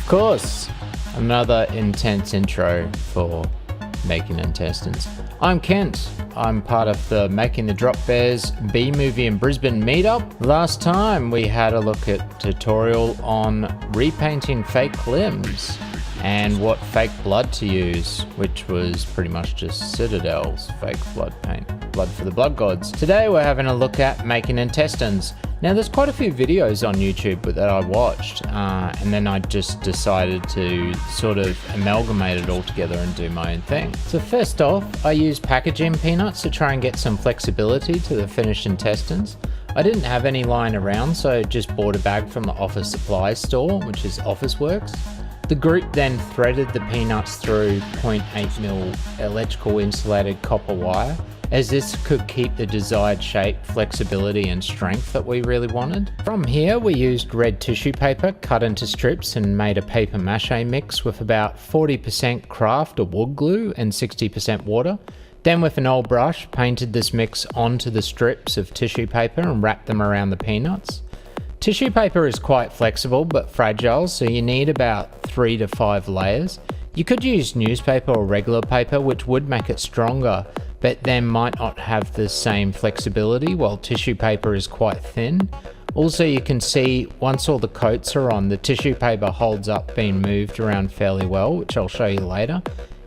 Of course, another intense intro for Making Intestines. I'm Kent. I'm part of the Making the Drop Bears B-Movie in Brisbane meetup. Last time we had a look at tutorial on repainting fake limbs and what fake blood to use, which was pretty much just Citadel's fake blood paint. Blood for the blood gods. Today we're having a look at making intestines. Now there's quite a few videos on YouTube that I watched and then I just decided to sort of amalgamate it all together and do my own thing. So first off, I used packaging peanuts to try and get some flexibility to the finished intestines. I didn't have any lying around, so just bought a bag from the office supply store, which is Officeworks. The group then threaded the peanuts through 0.8mm electrical insulated copper wire, as this could keep the desired shape, flexibility and strength that we really wanted. From here we used red tissue paper cut into strips and made a paper mache mix with about 40% craft or wood glue and 60% water. Then with an old brush painted this mix onto the strips of tissue paper and wrapped them around the peanuts. Tissue paper is quite flexible but fragile, so you need about 3 to 5 layers. You could use newspaper or regular paper, which would make it stronger, but then might not have the same flexibility, while tissue paper is quite thin. Also, you can see once all the coats are on, the tissue paper holds up being moved around fairly well, which I'll show you later.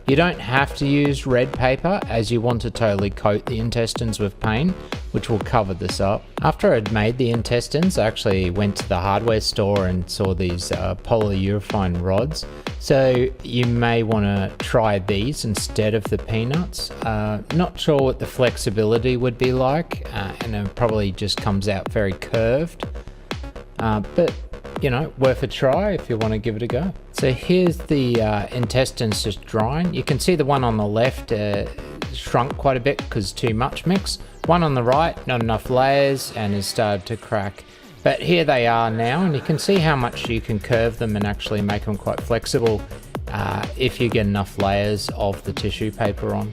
You don't have to use red paper, as you want to totally coat the intestines with paint, which will cover this up. After I'd made the intestines, I actually went to the hardware store and saw these polyurethane rods. So you may want to try these instead of the peanuts. Not sure what the flexibility would be like, and it probably just comes out very curved. But you know, worth a try if you want to give it a go. So here's the intestines just drying. You can see the one on the left shrunk quite a bit because too much mix. One on the right, not enough layers and has started to crack. But here they are now, and you can see how much you can curve them and actually make them quite flexible if you get enough layers of the tissue paper on.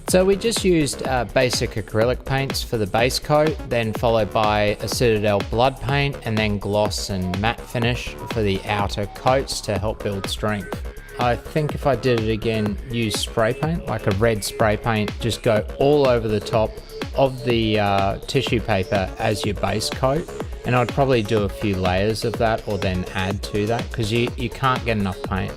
So we just used basic acrylic paints for the base coat, then followed by a Citadel blood paint, and then gloss and matte finish for the outer coats to help build strength. I think if I did it again, use spray paint, like a red spray paint, just go all over the top of the tissue paper as your base coat. And I'd probably do a few layers of that or then add to that, because you can't get enough paint.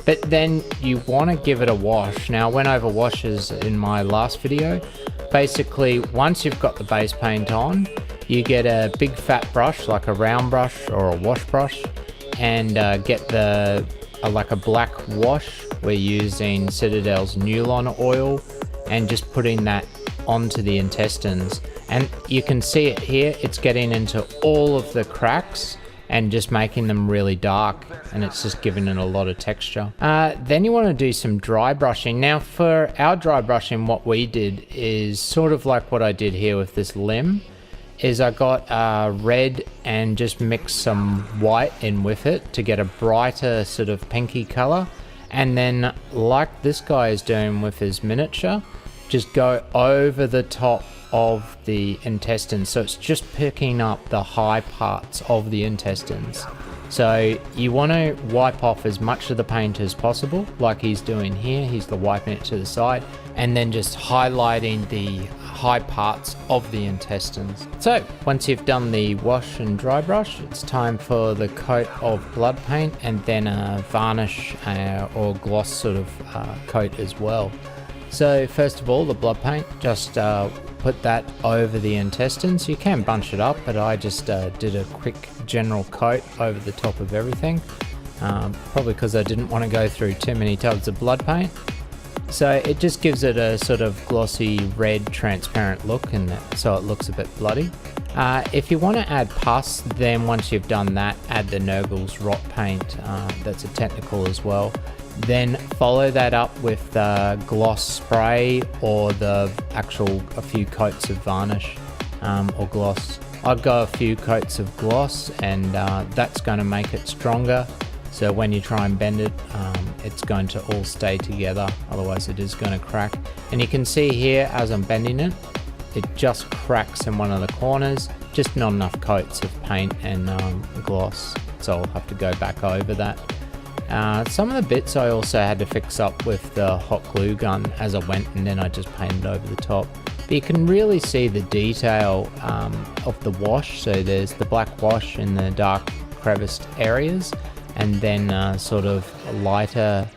But then you want to give it a wash. Now I went over washes in my last video. Basically, once you've got the base paint on, you get a big fat brush, like a round brush or a wash brush, and get like a black wash. We're using Citadel's Nulon oil and just putting that onto the intestines. And you can see it here, it's getting into all of the cracks and just making them really dark, and it's just giving it a lot of texture. Then you want to do some dry brushing. Now for our dry brushing, what we did is sort of like what I did here with this limb, is I got red and just mixed some white in with it to get a brighter sort of pinky color. And then like this guy is doing with his miniature, just go over the top of the intestines, so it's just picking up the high parts of the intestines. So you want to wipe off as much of the paint as possible, like he's doing here. He's wiping it to the side and then just highlighting the high parts of the intestines. So once you've done the wash and dry brush, it's time for the coat of blood paint and then a varnish or gloss sort of coat as well. So first of all, the blood paint, just put that over the intestines. You can bunch it up, but I just did a quick general coat over the top of everything, probably because I didn't want to go through too many tubs of blood paint. So it just gives it a sort of glossy red transparent look, and so it looks a bit bloody. If you want to add pus, then once you've done that, add the Nurgle's rot paint. That's a technical as well. Then follow that up with the gloss spray or a few coats of varnish or gloss. I'd go a few coats of gloss, and that's going to make it stronger. So when you try and bend it, it's going to all stay together, otherwise it is going to crack. And you can see here as I'm bending it, it just cracks in one of the corners, just not enough coats of paint and gloss, so I'll have to go back over that. Some of the bits I also had to fix up with the hot glue gun as I went, and then I just painted over the top. But you can really see the detail of the wash. So there's the black wash in the dark creviced areas, and then sort of lighter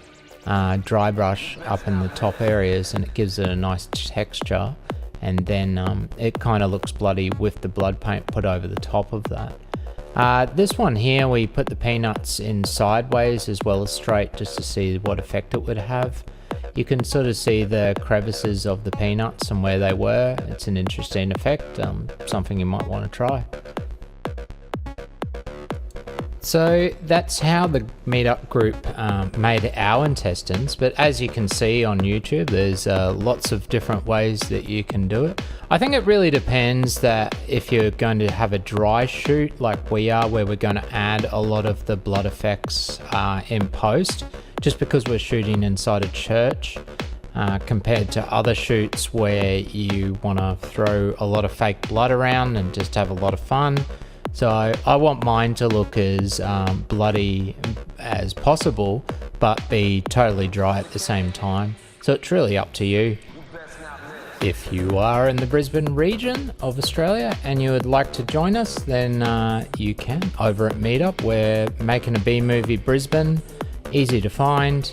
dry brush up in the top areas, and it gives it a nice texture. And then it kind of looks bloody with the blood paint put over the top of that. This one here, we put the peanuts in sideways as well as straight, just to see what effect it would have. You can sort of see the crevices of the peanuts and where they were. It's an interesting effect, something you might want to try. So that's how the meetup group made our intestines, but as you can see on YouTube, there's lots of different ways that you can do it. I think it really depends that if you're going to have a dry shoot like we are, where we're going to add a lot of the blood effects in post, just because we're shooting inside a church, compared to other shoots where you want to throw a lot of fake blood around and just have a lot of fun. So I want mine to look as bloody as possible, but be totally dry at the same time. So it's really up to you. If you are in the Brisbane region of Australia and you would like to join us, then you can. Over at Meetup, we're making a B-movie Brisbane, easy to find.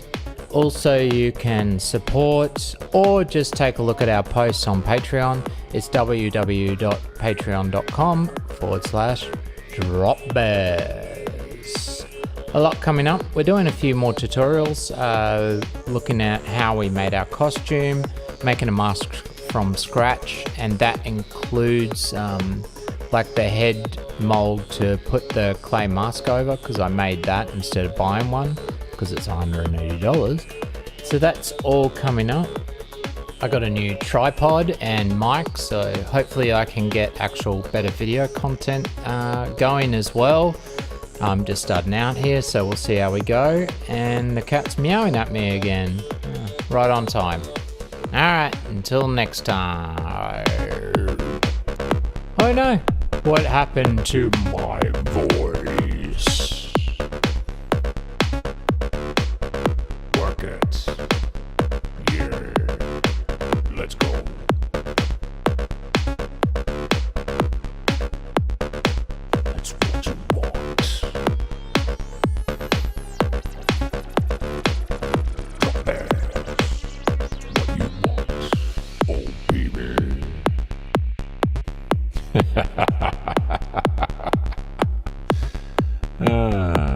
Also, you can support or just take a look at our posts on Patreon. It's www.patreon.com/dropbears. A lot coming up. We're doing a few more tutorials, looking at how we made our costume, making a mask from scratch, and that includes like the head mold to put the clay mask over, because I made that instead of buying one, because it's $180. So that's all coming up. I got a new tripod and mic, so hopefully I can get actual better video content going as well. I'm just starting out here, so we'll see how we go. And the cat's meowing at me again. Right on time. Alright, until next time. Oh no, what happened to my voice? Work it. Yeah. Let's go. That's what you want. Drop bears. What you want, oh baby. Ah.